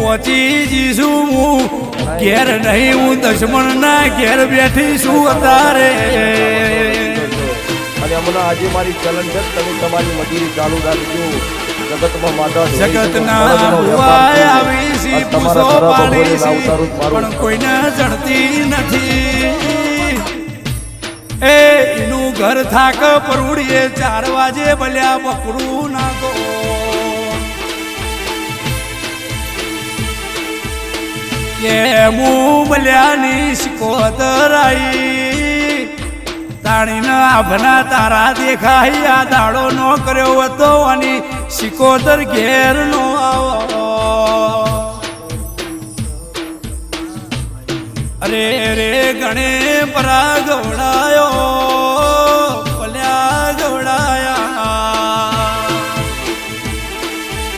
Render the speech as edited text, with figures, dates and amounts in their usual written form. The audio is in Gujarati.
પહોંચી જઈશું હું ઘેર નહીં હું દુશ્મનના ઘેર બેઠી છું તારે અને હમણાં આજે મારી ચલન છે તમે તમારી મજૂરી ચાલુ રાખજો જગતમાં માતા જગતના ભુવાય આવી સી પૂછો પાડી સી પણ કોઈને જણતી નથી એ એનું ઘર થાક પરુડીએ 4 વાગે ભલ્યા બકરું નાખો કે હું ભલ્યાની શિકોતર આઈ તાણીના આભના તારા દેખાય આ દાડો નો કર્યો હતો અને શિકોતર ઘેર નો આવો અરે રે ગણે પરા ગવડાયો